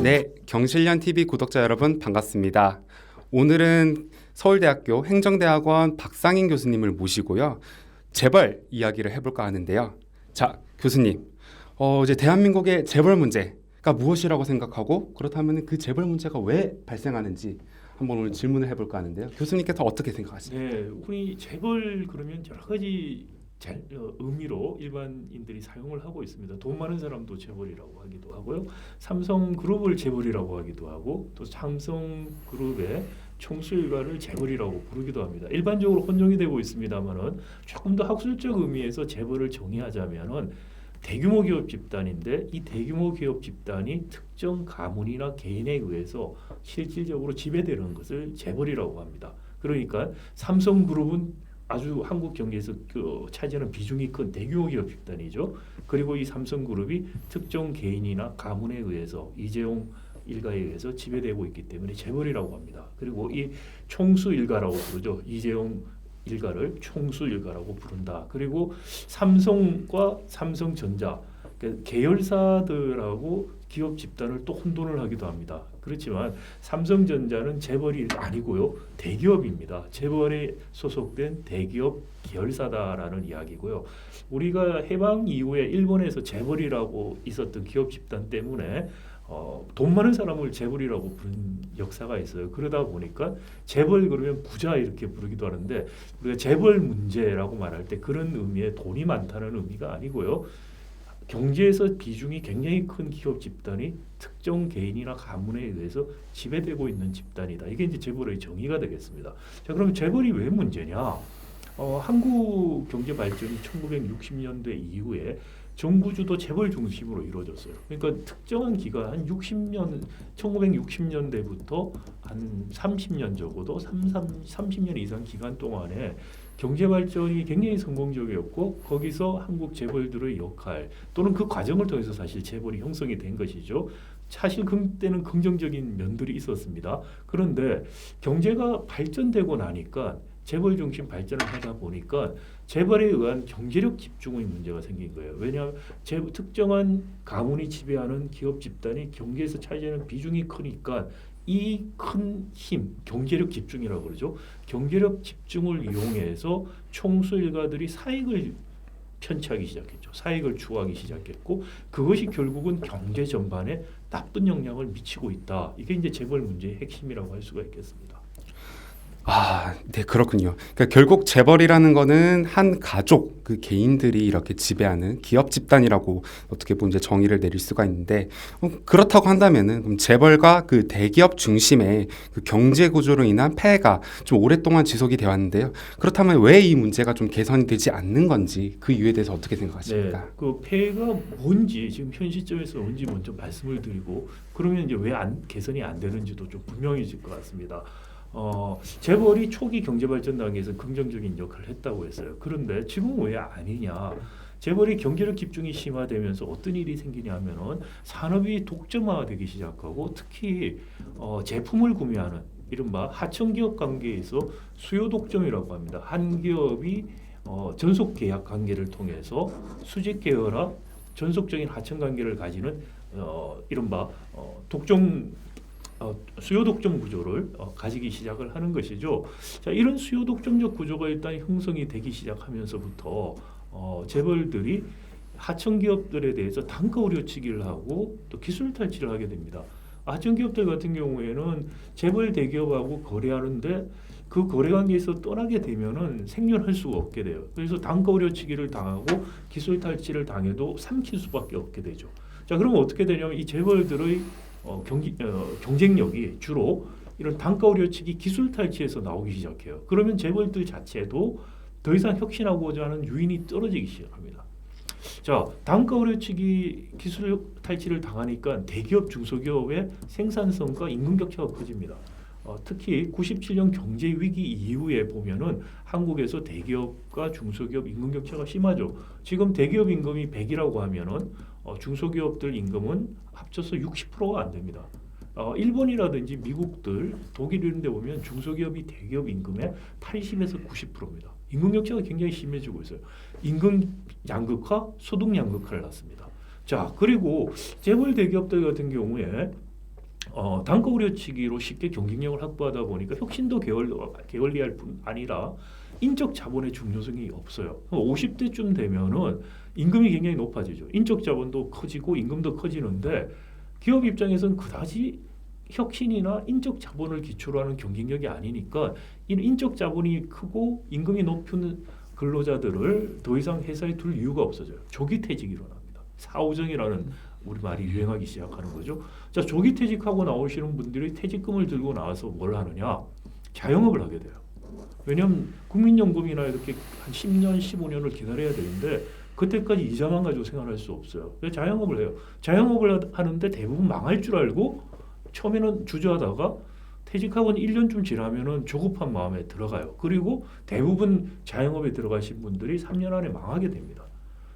네, 경실련TV 구독자 여러분 반갑습니다. 오늘은 서울대학교 행정대학원 박상인 교수님을 모시고요. 재벌 이야기를 해볼까 하는데요. 자, 교수님, 이제 대한민국의 재벌 문제가 무엇이라고 생각하고 그렇다면 그 재벌 문제가 왜 발생하는지 한번 오늘 질문을 해볼까 하는데요. 교수님께서 어떻게 생각하십니까? 네, 우리 재벌 그러면 여러 가지 의미로 일반인들이 사용을 하고 있습니다. 돈 많은 사람도 재벌이라고 하기도 하고요. 삼성그룹을 재벌이라고 하기도 하고 또 삼성그룹의 총수일가를 재벌이라고 부르기도 합니다. 일반적으로 혼용이 되고 있습니다만은 조금 더 학술적 의미에서 재벌을 정의하자면은 대규모 기업 집단인데 이 대규모 기업 집단이 특정 가문이나 개인에 의해서 실질적으로 지배되는 것을 재벌이라고 합니다. 그러니까 삼성그룹은 아주 한국 경제에서 차지하는 비중이 큰 대규모 기업 집단이죠. 그리고 이 삼성그룹이 특정 개인이나 가문에 의해서 이재용 일가에 의해서 지배되고 있기 때문에 재벌이라고 합니다. 그리고 이 총수 일가라고 부르죠. 이재용 일가를 총수 일가라고 부른다. 그리고 삼성과 삼성전자 계열사들하고 기업 집단을 또 혼돈을 하기도 합니다. 그렇지만 삼성전자는 재벌이 아니고요. 대기업입니다. 재벌에 소속된 대기업 계열사다라는 이야기고요. 우리가 해방 이후에 일본에서 재벌이라고 있었던 기업 집단 때문에 돈 많은 사람을 재벌이라고 부른 역사가 있어요. 그러다 보니까 재벌 그러면 부자 이렇게 부르기도 하는데 우리가 재벌 문제라고 말할 때 그런 의미의 돈이 많다는 의미가 아니고요. 경제에서 비중이 굉장히 큰 기업 집단이 특정 개인이나 가문에 의해서 지배되고 있는 집단이다. 이게 이제 재벌의 정의가 되겠습니다. 자, 그럼 재벌이 왜 문제냐? 한국 경제 발전이 1960년대 이후에 정부 주도 재벌 중심으로 이루어졌어요. 그러니까 특정한 기간 한 1960년대부터 한 30년 적어도 30년 이상 기간 동안에 경제 발전이 굉장히 성공적이었고 거기서 한국 재벌들의 역할 또는 그 과정을 통해서 사실 재벌이 형성이 된 것이죠. 사실 그때는 긍정적인 면들이 있었습니다. 그런데 경제가 발전되고 나니까 재벌 중심 발전을 하다 보니까 재벌에 의한 경제력 집중의 문제가 생긴 거예요. 왜냐하면 특정한 가문이 지배하는 기업 집단이 경제에서 차지하는 비중이 크니까 이 큰 힘, 경제력 집중이라고 그러죠. 경제력 집중을 이용해서 총수 일가들이 사익을 편취하기 시작했죠. 사익을 추구하기 시작했고 그것이 결국은 경제 전반에 나쁜 영향을 미치고 있다. 이게 이제 재벌 문제의 핵심이라고 할 수가 있겠습니다. 네, 그렇군요. 그러니까 결국 재벌이라는 거는 한 가족, 그 개인들이 이렇게 지배하는 기업 집단이라고 어떻게 보면 이제 정의를 내릴 수가 있는데 그렇다고 한다면은 그럼 재벌과 그 대기업 중심의 그 경제 구조로 인한 폐해가 좀 오랫동안 지속이 되어 왔는데요. 그렇다면 왜 이 문제가 좀 개선이 되지 않는 건지 그 이유에 대해서 어떻게 생각하십니까? 네, 그 폐해가 뭔지 지금 현 시점에서 뭔지 먼저 말씀을 드리고 그러면 이제 왜 개선이 안 되는지도 좀 분명해질 것 같습니다. 재벌이 초기 경제 발전 단계에서 긍정적인 역할을 했다고 했어요. 그런데 지금 왜 아니냐? 재벌이 경제력 집중이 심화되면서 어떤 일이 생기냐 하면은 산업이 독점화되기 시작하고 특히 제품을 구매하는 이른바 하청기업 관계에서 수요 독점이라고 합니다. 한 기업이 전속 계약 관계를 통해서 수직 계열화 전속적인 하청 관계를 가지는 이른바 수요 독점 구조를 가지기 시작을 하는 것이죠. 자, 이런 수요 독점적 구조가 일단 형성이 되기 시작하면서부터 재벌들이 하청 기업들에 대해서 단가 우려치기를 하고 또 기술 탈취를 하게 됩니다. 하청 기업들 같은 경우에는 재벌 대기업하고 거래하는데 그 거래 관계에서 떠나게 되면은 생존할 수가 없게 돼요. 그래서 단가 우려치기를 당하고 기술 탈취를 당해도 삼킬 수밖에 없게 되죠. 자, 그러면 어떻게 되냐면 이 재벌들의 경쟁력이 주로 이런 단가 우려치기 기술 탈취에서 나오기 시작해요. 그러면 재벌들 자체도 더 이상 혁신하고자 하는 유인이 떨어지기 시작합니다. 자, 단가 우려치기 기술 탈취를 당하니까 대기업 중소기업의 생산성과 임금 격차가 커집니다. 특히 97년 경제 위기 이후에 보면은 한국에서 대기업과 중소기업 임금 격차가 심하죠. 지금 대기업 임금이 100이라고 하면은 중소기업들 임금은 합쳐서 60%가 안 됩니다. 일본이라든지 미국들, 독일 이런 데 보면 중소기업이 대기업 임금의 80에서 90%입니다. 임금 격차가 굉장히 심해지고 있어요. 임금 양극화, 소득 양극화를 낳습니다. 자, 그리고 재벌 대기업들 같은 경우에 단가 우려치기로 쉽게 경쟁력을 확보하다 보니까 혁신도 게을리할 뿐 아니라 인적 자본의 중요성이 없어요. 50대쯤 되면은 임금이 굉장히 높아지죠. 인적 자본도 커지고 임금도 커지는데 기업 입장에서는 그다지 혁신이나 인적 자본을 기초로 하는 경쟁력이 아니니까 이 인적 자본이 크고 임금이 높은 근로자들을 더 이상 회사에 둘 이유가 없어져요. 조기 퇴직이 일어납니다. 사오정이라는 우리 말이 유행하기 시작하는 거죠. 자, 조기 퇴직하고 나오시는 분들이 퇴직금을 들고 나와서 뭘 하느냐? 자영업을 하게 돼요. 왜냐하면 국민연금이나 이렇게 한 10년, 15년을 기다려야 되는데 그때까지 이자만 가지고 생활할 수 없어요. 그래서 자영업을 해요. 자영업을 하는데 대부분 망할 줄 알고 처음에는 주저하다가 퇴직하고 1년쯤 지나면은 조급한 마음에 들어가요. 그리고 대부분 자영업에 들어가신 분들이 3년 안에 망하게 됩니다.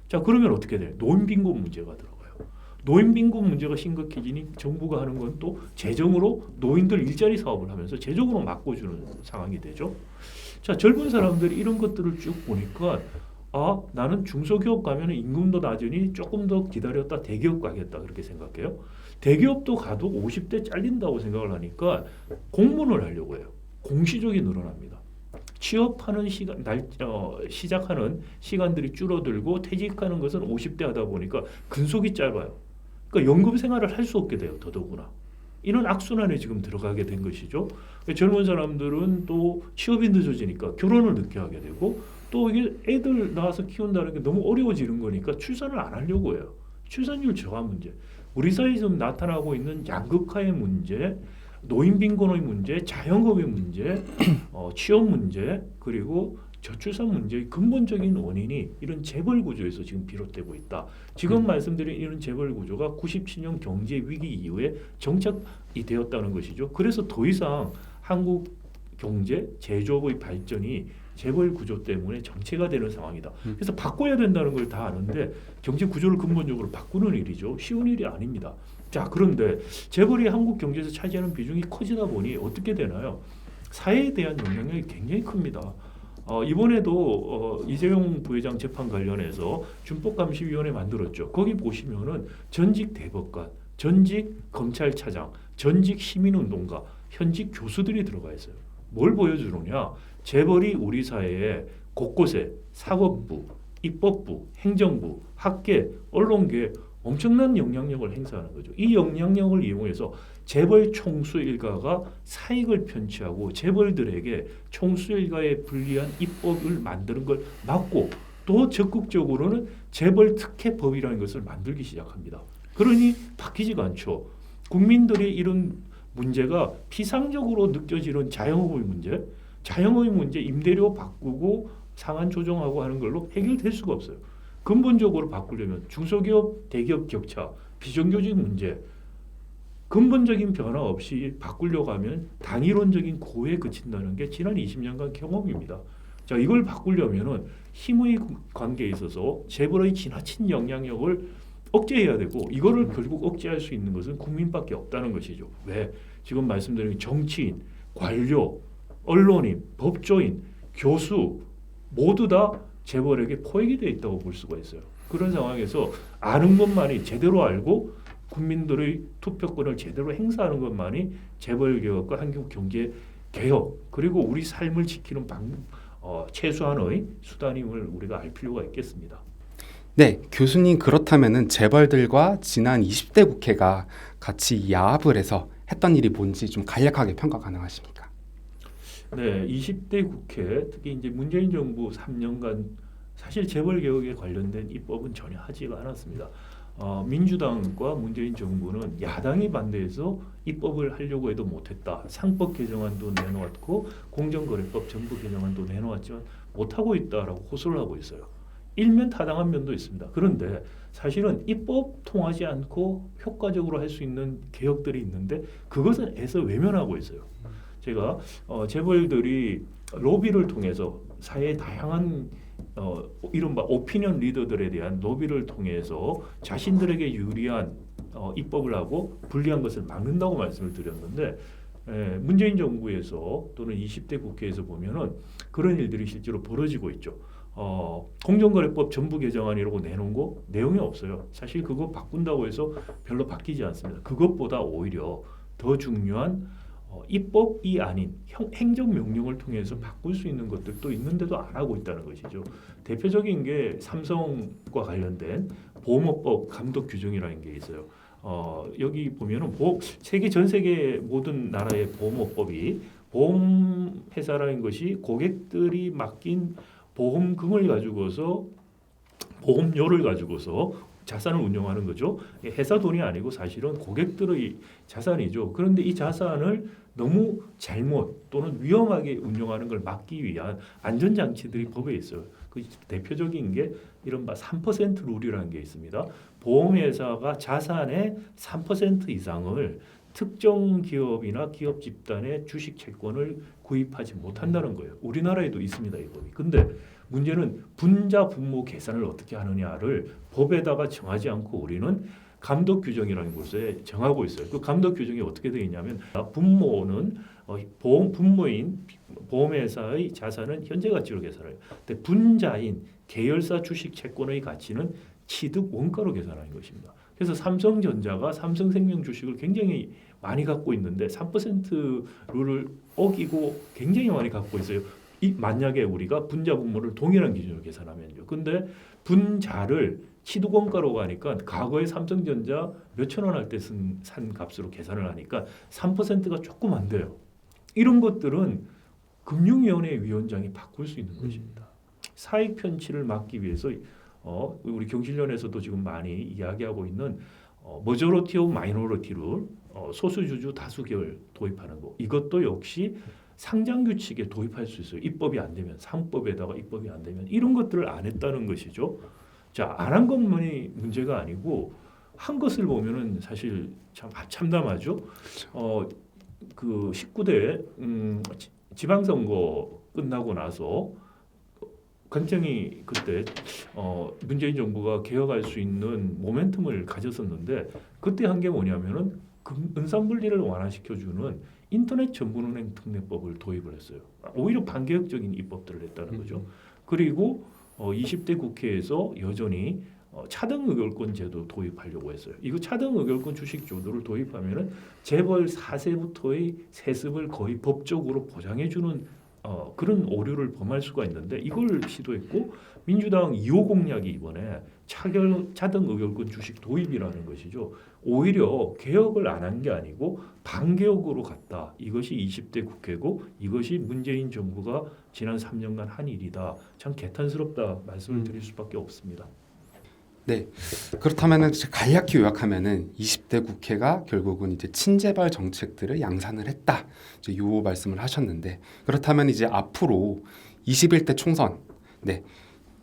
자, 그러면 어떻게 돼요? 노인빈곤 문제가 들어가요. 노인빈곤 문제가 심각해지니 정부가 하는 건 또 재정으로 노인들 일자리 사업을 하면서 재정으로 막고주는 상황이 되죠. 자, 젊은 사람들이 이런 것들을 쭉 보니까 나는 중소기업 가면 임금도 낮으니 조금 더 기다렸다 대기업 가겠다 그렇게 생각해요. 대기업도 가도 50대 잘린다고 생각을 하니까 공무원을 하려고 해요. 공시족이 늘어납니다. 취업하는 시작하는 시간들이 줄어들고 퇴직하는 것은 50대 하다 보니까 근속이 짧아요. 그러니까 연금 생활을 할 수 없게 돼요. 더더구나. 이런 악순환에 지금 들어가게 된 것이죠. 젊은 사람들은 또 취업이 늦어지니까 결혼을 늦게 하게 되고 또 이게 애들 낳아서 키운다는 게 너무 어려워지는 거니까 출산을 안 하려고 해요. 출산율 저하 문제. 우리 사회에 좀 나타나고 있는 양극화의 문제, 노인 빈곤의 문제, 자영업의 문제, 취업 문제, 그리고 저출산 문제의 근본적인 원인이 이런 재벌 구조에서 지금 비롯되고 있다. 지금 말씀드린 이런 재벌 구조가 97년 경제 위기 이후에 정착이 되었다는 것이죠. 그래서 더 이상 한국 경제, 제조업의 발전이 재벌 구조 때문에 정체가 되는 상황이다. 그래서 바꿔야 된다는 걸 다 아는데 경제 구조를 근본적으로 바꾸는 일이죠. 쉬운 일이 아닙니다. 자, 그런데 재벌이 한국 경제에서 차지하는 비중이 커지다 보니 어떻게 되나요? 사회에 대한 영향력이 굉장히 큽니다. 이번에도 이재용 부회장 재판 관련해서 준법감시위원회 만들었죠. 거기 보시면은 전직 대법관, 전직 검찰차장, 전직 시민운동가, 현직 교수들이 들어가 있어요. 뭘 보여주느냐? 재벌이 우리 사회에 곳곳에 사법부, 입법부, 행정부, 학계, 언론계 엄청난 영향력을 행사하는 거죠. 이 영향력을 이용해서 재벌 총수 일가가 사익을 편취하고 재벌들에게 총수 일가에 불리한 입법을 만드는 걸 막고 또 적극적으로는 재벌 특혜법이라는 것을 만들기 시작합니다. 그러니 바뀌지가 않죠. 국민들이 이런 문제가 피상적으로 느껴지는 자영업의 문제, 임대료 바꾸고 상한 조정하고 하는 걸로 해결될 수가 없어요. 근본적으로 바꾸려면 중소기업, 대기업 격차, 비정규직 문제, 근본적인 변화 없이 바꾸려고 하면 당이론적인 고에 그친다는 게 지난 20년간 경험입니다. 자, 이걸 바꾸려면은 힘의 관계에 있어서 재벌의 지나친 영향력을 억제해야 되고 이거를 결국 억제할 수 있는 것은 국민밖에 없다는 것이죠. 왜? 지금 말씀드린 정치인, 관료, 언론인, 법조인, 교수 모두 다 재벌에게 포획이 되어 있다고 볼 수가 있어요. 그런 상황에서 아는 것만이 제대로 알고 국민들의 투표권을 제대로 행사하는 것만이 재벌 개혁과 한국 경제 개혁 그리고 우리 삶을 지키는 최소한의 수단임을 우리가 알 필요가 있겠습니다. 네, 교수님 그렇다면은 재벌들과 지난 20대 국회가 같이 야합을 해서 했던 일이 뭔지 좀 간략하게 평가 가능하십니까? 네, 20대 국회 특히 이제 문재인 정부 3년간 사실 재벌 개혁에 관련된 입법은 전혀 하지가 않았습니다. 민주당과 문재인 정부는 야당이 반대해서 입법을 하려고 해도 못했다. 상법 개정안도 내놓았고 공정거래법 전부 개정안도 내놓았지만 못하고 있다라고 호소를 하고 있어요. 일면 타당한 면도 있습니다. 그런데 사실은 입법 통하지 않고 효과적으로 할 수 있는 개혁들이 있는데 그것은 애써 외면하고 있어요. 제가 재벌들이 로비를 통해서 사회의 다양한 이른바 오피니언 리더들에 대한 로비를 통해서 자신들에게 유리한 입법을 하고 불리한 것을 막는다고 말씀을 드렸는데 문재인 정부에서 또는 20대 국회에서 보면은 그런 일들이 실제로 벌어지고 있죠. 공정거래법 전부 개정안이라고 내놓은 거 내용이 없어요. 사실 그거 바꾼다고 해서 별로 바뀌지 않습니다. 그것보다 오히려 더 중요한 입법이 아닌 행정명령을 통해서 바꿀 수 있는 것들도 있는데도 안 하고 있다는 것이죠. 대표적인 게 삼성과 관련된 보험업법 감독 규정이라는 게 있어요. 여기 보면은 전 세계 모든 나라의 보험업법이 보험 회사라는 것이 고객들이 맡긴 보험금을 가지고서 보험료를 가지고서 자산을 운용하는 거죠. 회사 돈이 아니고 사실은 고객들의 자산이죠. 그런데 이 자산을 너무 잘못 또는 위험하게 운용하는 걸 막기 위한 안전장치들이 법에 있어요. 그 대표적인 게 이른바 3% 룰이라는 게 있습니다. 보험회사가 자산의 3% 이상을 특정 기업이나 기업 집단의 주식 채권을 구입하지 못한다는 거예요. 우리나라에도 있습니다, 이 법이. 근데 문제는 분자 분모 계산을 어떻게 하느냐를 법에다가 정하지 않고 우리는 감독 규정이라는 곳에 정하고 있어요. 그 감독 규정이 어떻게 되어 있냐면 분모는 분모인 보험회사의 자산은 현재 가치로 계산해요. 근데 분자인 계열사 주식 채권의 가치는 취득 원가로 계산하는 것입니다. 그래서 삼성전자가 삼성생명 주식을 굉장히 많이 갖고 있는데 3% 룰을 어기고 굉장히 많이 갖고 있어요. 만약에 우리가 분자 분모를 동일한 기준으로 계산하면요. 근데 분자를 취득 원가로 가니까 과거에 삼성전자 몇천 원 할 때 산 값으로 계산을 하니까 3%가 조금 안 돼요. 이런 것들은 금융위원회 위원장이 바꿀 수 있는 것입니다. 사익 편취를 막기 위해서 우리 경실련에서도 지금 많이 이야기하고 있는 머저리티 오브 마이너리티 룰, 소수주주 다수결 도입하는 거. 이것도 역시 상장 규칙에 도입할 수 있어요. 입법이 안 되면 상법에다가 입법이 안 되면 이런 것들을 안 했다는 것이죠. 자, 안 한 것만이 문제가 아니고 한 것을 보면은 사실 참 참담하죠. 그 19대 지방선거 끝나고 나서 굉장히 그때 문재인 정부가 개혁할 수 있는 모멘텀을 가졌었는데 그때 한 게 뭐냐면은 은산분리를 완화시켜주는 인터넷 전문은행 특례법을 도입을 했어요. 오히려 반개혁적인 입법들을 했다는 거죠. 그리고 20대 국회에서 여전히 차등 의결권 제도 도입하려고 했어요. 이거 차등 의결권 주식 제도를 도입하면은 재벌 4세부터의 세습을 거의 법적으로 보장해주는 그런 오류를 범할 수가 있는데 이걸 시도했고 민주당 2호 공약이 이번에 차등 의결권 주식 도입이라는 것이죠. 오히려 개혁을 안 한 게 아니고 반개혁으로 갔다. 이것이 20대 국회고 이것이 문재인 정부가 지난 3년간 한 일이다. 참 개탄스럽다 말씀을 드릴 수밖에 없습니다. 네, 그렇다면은 간략히 요약하면은 20대 국회가 결국은 이제 친재벌 정책들을 양산을 했다. 이제 요 말씀을 하셨는데 그렇다면 이제 앞으로 21대 총선, 네,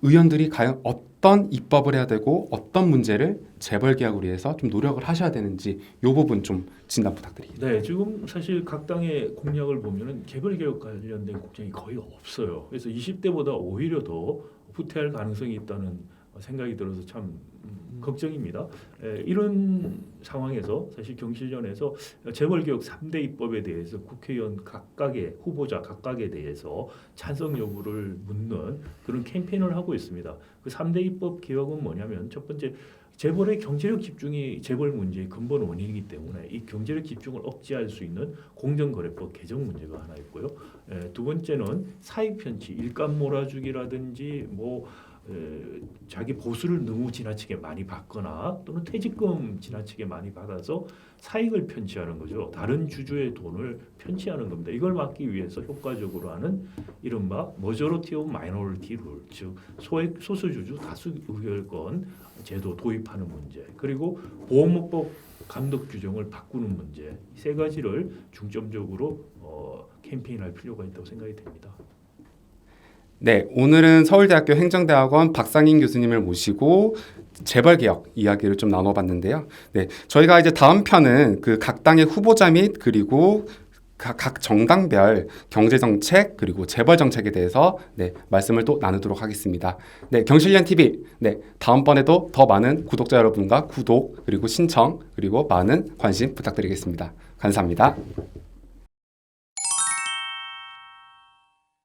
의원들이 과연 어떤 입법을 해야 되고 어떤 문제를 재벌 개혁을 위해서 좀 노력을 하셔야 되는지 요 부분 좀 진단 부탁드립니다. 네, 지금 사실 각 당의 공약을 보면은 재벌 개혁 관련된 공약이 거의 없어요. 그래서 20대보다 오히려 더 후퇴할 가능성이 있다는 생각이 들어서 참 걱정입니다. 이런 상황에서 사실 경실련에서 재벌개혁 3대 입법에 대해서 국회의원 각각의 후보자 각각에 대해서 찬성 여부를 묻는 그런 캠페인을 하고 있습니다. 그 3대 입법 개혁은 뭐냐면 첫 번째 재벌의 경제력 집중이 재벌 문제의 근본 원인이기 때문에 이 경제력 집중을 억제할 수 있는 공정거래법 개정 문제가 하나 있고요. 두 번째는 사익 편취, 일감 몰아주기라든지 자기 보수를 너무 지나치게 많이 받거나 또는 퇴직금 지나치게 많이 받아서 사익을 편취하는 거죠. 다른 주주의 돈을 편취하는 겁니다. 이걸 막기 위해서 효과적으로 하는 이른바 머저리티 오브 마이너리티 룰, 즉 소수주주 다수 의결권 제도 도입하는 문제, 그리고 보험업법 감독 규정을 바꾸는 문제, 이 세 가지를 중점적으로 캠페인할 필요가 있다고 생각이 됩니다. 네, 오늘은 서울대학교 행정대학원 박상인 교수님을 모시고 재벌개혁 이야기를 좀 나눠봤는데요. 네, 저희가 이제 다음 편은 그 각 당의 후보자 및 그리고 각 정당별 경제정책 그리고 재벌정책에 대해서 말씀을 또 나누도록 하겠습니다. 경실련 TV 다음번에도 더 많은 구독자 여러분과 구독 그리고 신청 그리고 많은 관심 부탁드리겠습니다. 감사합니다.